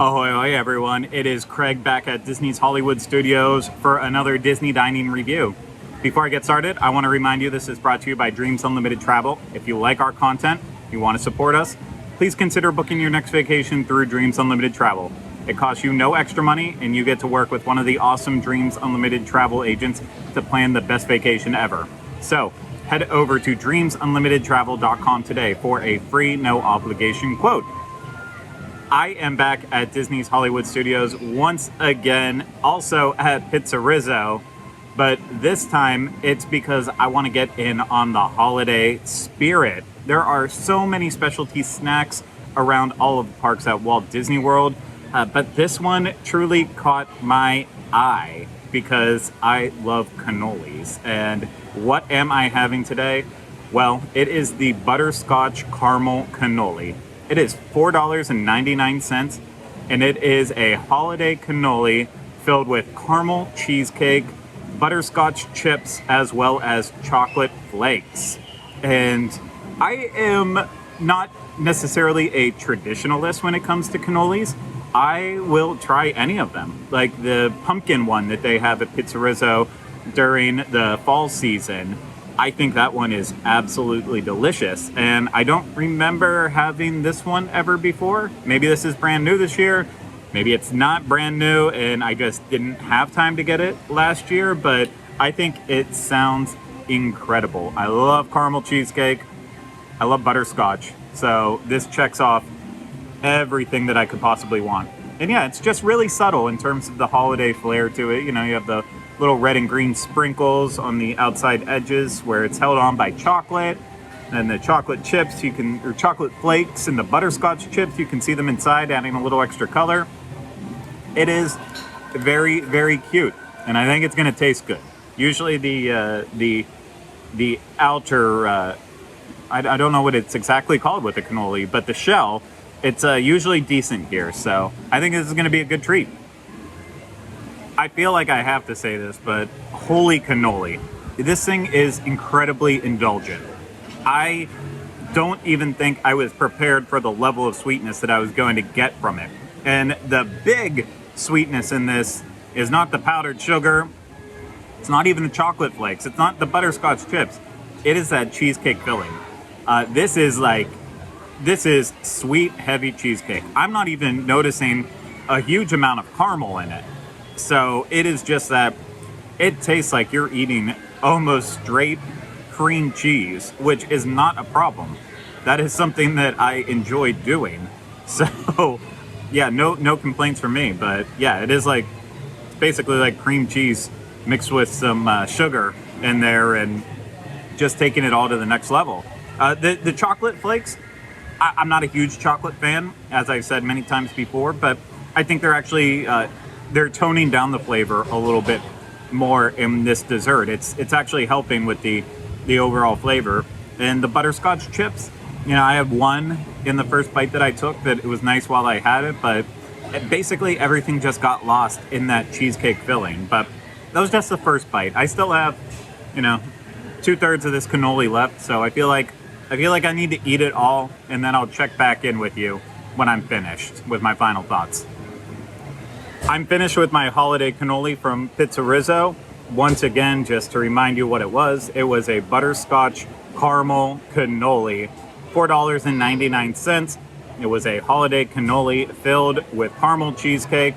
Ahoy, ahoy, everyone. It is Craig back at Disney's Hollywood Studios for another Disney Dining review. Before I get started, I want to remind you this is brought to you by Dreams Unlimited Travel. If you like our content, you want to support us, please consider booking your next vacation through Dreams Unlimited Travel. It costs you no extra money, and you get to work with one of the awesome Dreams Unlimited Travel agents to plan the best vacation ever. So, head over to dreamsunlimitedtravel.com today for a free, no obligation quote. I am back at Disney's Hollywood Studios once again, also at PizzeRizzo, but this time it's because I want to get in on the holiday spirit. There are so many specialty snacks around all of the parks at Walt Disney World, but this one truly caught my eye because I love cannolis. And what am I having today? Well, it is the Butterscotch-Caramel Cannoli. It is $4.99, and it is a holiday cannoli filled with caramel cheesecake, butterscotch chips, as well as chocolate flakes. And I am not necessarily a traditionalist when it comes to cannolis. I will try any of them, like the pumpkin one that they have at PizzeRizzo during the fall season. I think that one is absolutely delicious, and I don't remember having this one ever before. Maybe this is brand new this year. Maybe it's not brand new and I just didn't have time to get it last year, but I think it sounds incredible. I love caramel cheesecake. I love butterscotch. So this checks off everything that I could possibly want. And yeah, it's just really subtle in terms of the holiday flair to it. You know, you have the little red and green sprinkles on the outside edges where it's held on by chocolate. And the chocolate chips, or chocolate flakes and the butterscotch chips, you can see them inside, adding a little extra color. It is very, very cute, and I think it's going to taste good. Usually the outer, I don't know what it's exactly called with the cannoli, but the shell, it's usually decent here, so I think this is going to be a good treat. I feel like I have to say this, but holy cannoli. This thing is incredibly indulgent. I don't even think I was prepared for the level of sweetness that I was going to get from it. And the big sweetness in this is not the powdered sugar. It's not even the chocolate flakes. It's not the butterscotch chips. It is that cheesecake filling. This is sweet, heavy cheesecake. I'm not even noticing a huge amount of caramel in it. So it is just that it tastes like you're eating almost straight cream cheese, which is not a problem. That is something that I enjoy doing. So yeah, no complaints from me. But yeah, it is like basically like cream cheese mixed with some sugar in there and just taking it all to the next level. The chocolate flakes, I'm not a huge chocolate fan, as I've said many times before, but I think they're actually they're toning down the flavor a little bit more in this dessert. It's actually helping with the overall flavor. And the butterscotch chips, you know, I had one in the first bite that I took that it was nice while I had it, but basically everything just got lost in that cheesecake filling. But that was just the first bite. I still have, you know, 2/3 of this cannoli left, so I feel like I need to eat it all, and then I'll check back in with you when I'm finished with my final thoughts. I'm finished with my holiday cannoli from PizzeRizzo. Once again, just to remind you what it was a butterscotch caramel cannoli, $4.99. It was a holiday cannoli filled with caramel cheesecake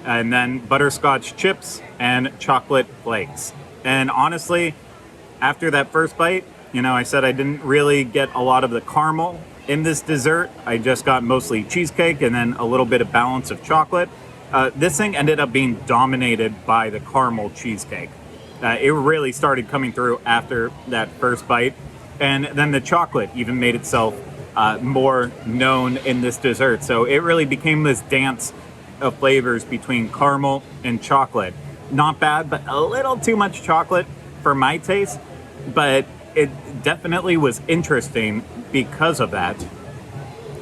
and then butterscotch chips and chocolate flakes. And honestly, after that first bite, you know, I said I didn't really get a lot of the caramel in this dessert. I just got mostly cheesecake and then a little bit of balance of chocolate. This thing ended up being dominated by the caramel cheesecake. It really started coming through after that first bite. And then the chocolate even made itself more known in this dessert. So it really became this dance of flavors between caramel and chocolate. Not bad, but a little too much chocolate for my taste. But it definitely was interesting because of that.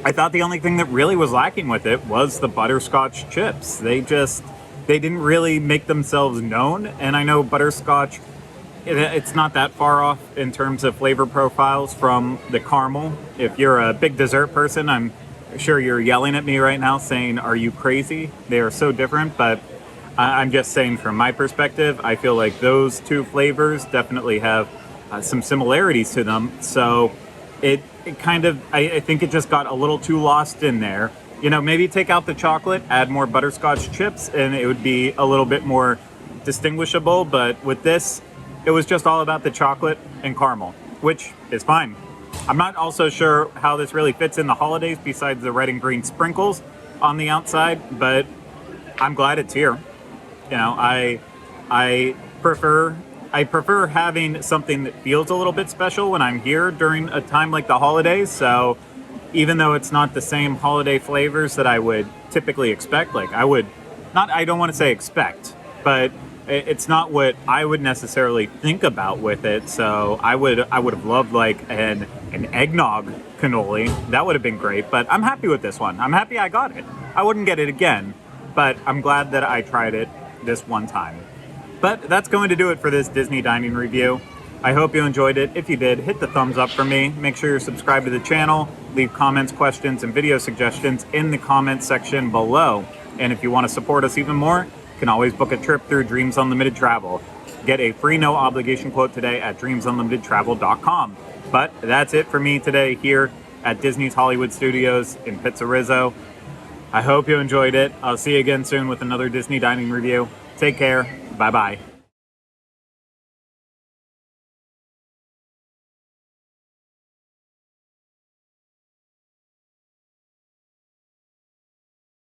I thought the only thing that really was lacking with it was the butterscotch chips. They didn't really make themselves known. And I know butterscotch, it's not that far off in terms of flavor profiles from the caramel. If you're a big dessert person, I'm sure you're yelling at me right now saying, are you crazy? They are so different, but I'm just saying from my perspective, I feel like those two flavors definitely have some similarities to them. So it kind of, I think it just got a little too lost in there. You know, maybe take out the chocolate, add more butterscotch chips, and it would be a little bit more distinguishable. But with this, it was just all about the chocolate and caramel, which is fine. I'm not also sure how this really fits in the holidays besides the red and green sprinkles on the outside, but I'm glad it's here. You know, I prefer having something that feels a little bit special when I'm here during a time like the holidays. So even though it's not the same holiday flavors that I would typically expect, like I don't want to say expect, but it's not what I would necessarily think about with it. So I would have loved like an eggnog cannoli. That would have been great, but I'm happy with this one. I'm happy I got it. I wouldn't get it again, but I'm glad that I tried it this one time. But that's going to do it for this Disney dining review. I hope you enjoyed it. If you did, hit the thumbs up for me. Make sure you're subscribed to the channel. Leave comments, questions, and video suggestions in the comments section below. And if you want to support us even more, you can always book a trip through Dreams Unlimited Travel. Get a free no obligation quote today at dreamsunlimitedtravel.com. But that's it for me today here at Disney's Hollywood Studios in PizzeRizzo. I hope you enjoyed it. I'll see you again soon with another Disney dining review. Take care. Bye-bye.